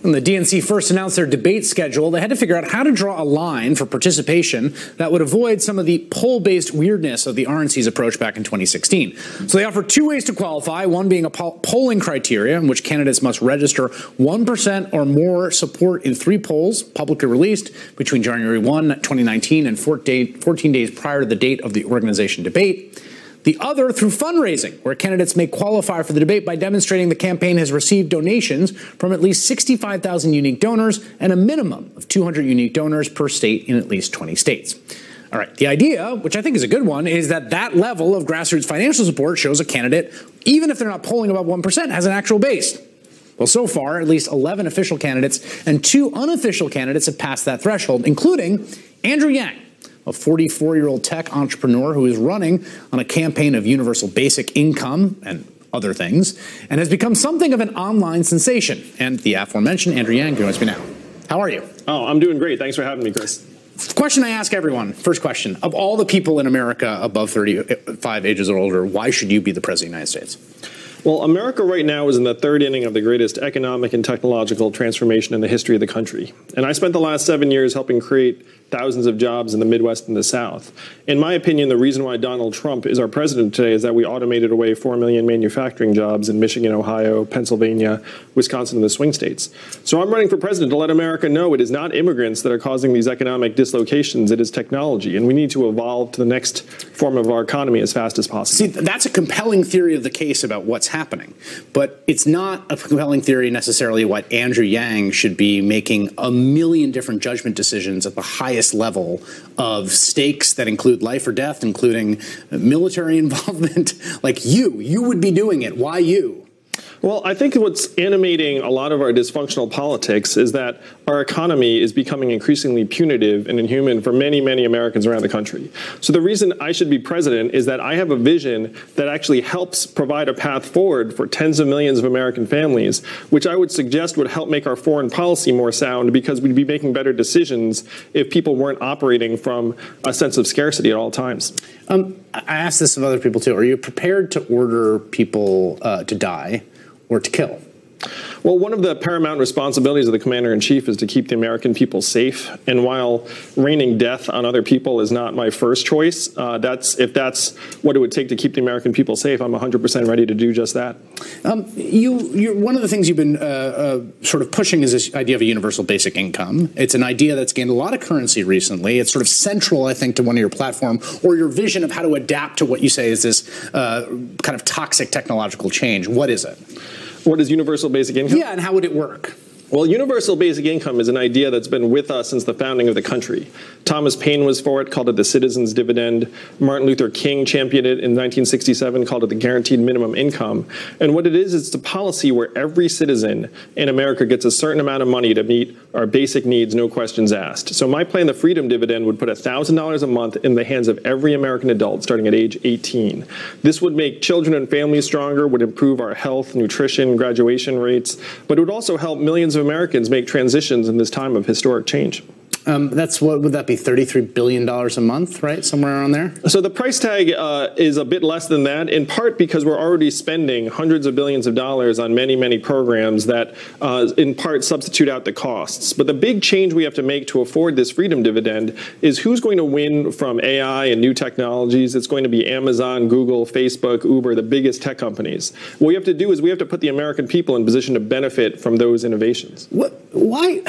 When the DNC first announced their debate schedule, they had to figure out how to draw a line for participation that would avoid some of the poll-based weirdness of the RNC's approach back in 2016. So they offered two ways to qualify, one being a polling criteria in which candidates must register 1% or more support in 3 polls publicly released between January 1, 2019 and 14 days prior to the date of the organization debate. The other through fundraising, where candidates may qualify for the debate by demonstrating the campaign has received donations from at least 65,000 unique donors and a minimum of 200 unique donors per state in at least 20 states. All right, the idea, which I think is a good one, is that that level of grassroots financial support shows a candidate, even if they're not polling above 1%, has an actual base. Well, so far, at least 11 official candidates and 2 unofficial candidates have passed that threshold, including Andrew Yang, a 44-year-old tech entrepreneur who is running on a campaign of universal basic income and other things, and has become something of an online sensation. And the aforementioned Andrew Yang joins me now. How are you? Oh, I'm doing great. Thanks for having me, Chris. Question I ask everyone, first question. Of all the people in America above 35 ages or older, why should you be the President of the United States? Well, America right now is in the 3rd inning of the greatest economic and technological transformation in the history of the country. And I spent the last 7 years helping create thousands of jobs in the Midwest and the South. In my opinion, the reason why Donald Trump is our president today is that we automated away 4 million manufacturing jobs in Michigan, Ohio, Pennsylvania, Wisconsin, and the swing states. So I'm running for president to let America know it is not immigrants that are causing these economic dislocations, it is technology. And we need to evolve to the next form of our economy as fast as possible. See, that's a compelling theory of the case about what's happening. But it's not a compelling theory necessarily what Andrew Yang should be making a million different judgment decisions at the highest level of stakes that include life or death, including military involvement. Like you would be doing it. Why you? Well, I think what's animating a lot of our dysfunctional politics is that our economy is becoming increasingly punitive and inhuman for many, many Americans around the country. So the reason I should be president is that I have a vision that actually helps provide a path forward for tens of millions of American families, which I would suggest would help make our foreign policy more sound, because we'd be making better decisions if people weren't operating from a sense of scarcity at all times. I asked this of other people too. Are you prepared to order people to die or to kill? Well, one of the paramount responsibilities of the commander-in-chief is to keep the American people safe. And while raining death on other people is not my first choice, if that's what it would take to keep the American people safe, I'm 100% ready to do just that. One of the things you've been sort of pushing is this idea of a universal basic income. It's an idea that's gained a lot of currency recently. It's sort of central, I think, to one of your platform or your vision of how to adapt to what you say is this kind of toxic technological change. What is it? What is universal basic income? Yeah, and how would it work? Well, universal basic income is an idea that's been with us since the founding of the country. Thomas Paine was for it, called it the citizen's dividend. Martin Luther King championed it in 1967, called it the guaranteed minimum income. And what it is, it's a policy where every citizen in America gets a certain amount of money to meet our basic needs, no questions asked. So my plan, the freedom dividend, would put $1,000 a month in the hands of every American adult starting at age 18. This would make children and families stronger, would improve our health, nutrition, graduation rates, but it would also help millions of Americans make transitions in this time of historic change. That's what would that be? $33 billion a month, right? Somewhere around there. So the price tag is a bit less than that, in part because we're already spending hundreds of billions of dollars on many, many programs that in part substitute out the costs. But the big change we have to make to afford this freedom dividend is who's going to win from AI and new technologies. It's going to be Amazon, Google, Facebook, Uber, the biggest tech companies. What we have to do is we have to put the American people in position to benefit from those innovations. What? Why?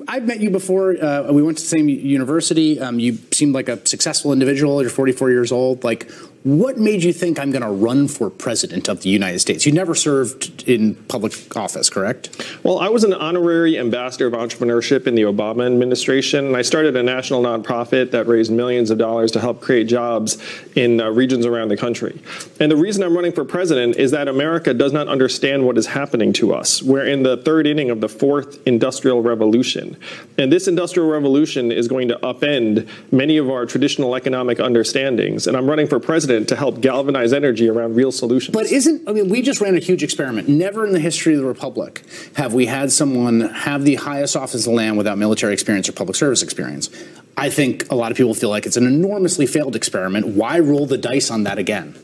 I've met you before. We went to the same university. You seemed like a successful individual. You're 44 years old. Like, what made you think I'm going to run for president of the United States? You never served in public office, correct? Well, I was an honorary ambassador of entrepreneurship in the Obama administration, and I started a national nonprofit that raised millions of dollars to help create jobs in regions around the country. And the reason I'm running for president is that America does not understand what is happening to us. We're in the 3rd inning of the 4th industrial revolution. And this industrial revolution is going to upend many of our traditional economic understandings. And I'm running for president to help galvanize energy around real solutions. But we just ran a huge experiment. Never in the history of the Republic have we had someone have the highest office in the land without military experience or public service experience. I think a lot of people feel like it's an enormously failed experiment. Why roll the dice on that again?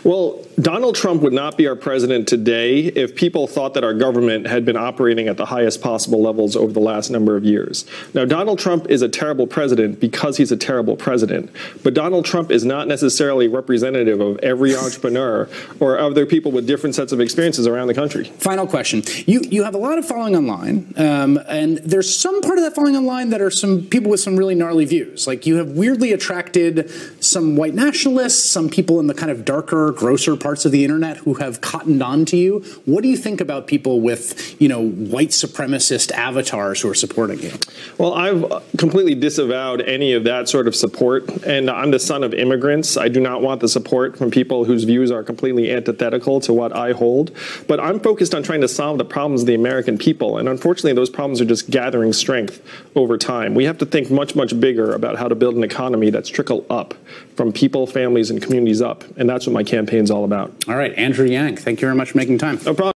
Well, Donald Trump would not be our president today if people thought that our government had been operating at the highest possible levels over the last number of years. Now, Donald Trump is a terrible president because he's a terrible president. But Donald Trump is not necessarily representative of every entrepreneur or other people with different sets of experiences around the country. Final question. You have a lot of following online, and there's some part of that following online that are some people with some really gnarly views. Like, you have weirdly attracted some white nationalists, some people in the kind of darker, grosser parts of the internet who have cottoned on to you. What do you think about people with, white supremacist avatars who are supporting you? Well, I've completely disavowed any of that sort of support, and I'm the son of immigrants. I do not want the support from people whose views are completely antithetical to what I hold. But I'm focused on trying to solve the problems of the American people, and unfortunately those problems are just gathering strength over time. We have to think much, much bigger about how to build an economy that's trickle up from people, families, and communities up, and that's what my campaign's all about. All right, Andrew Yang, thank you very much for making time. No problem.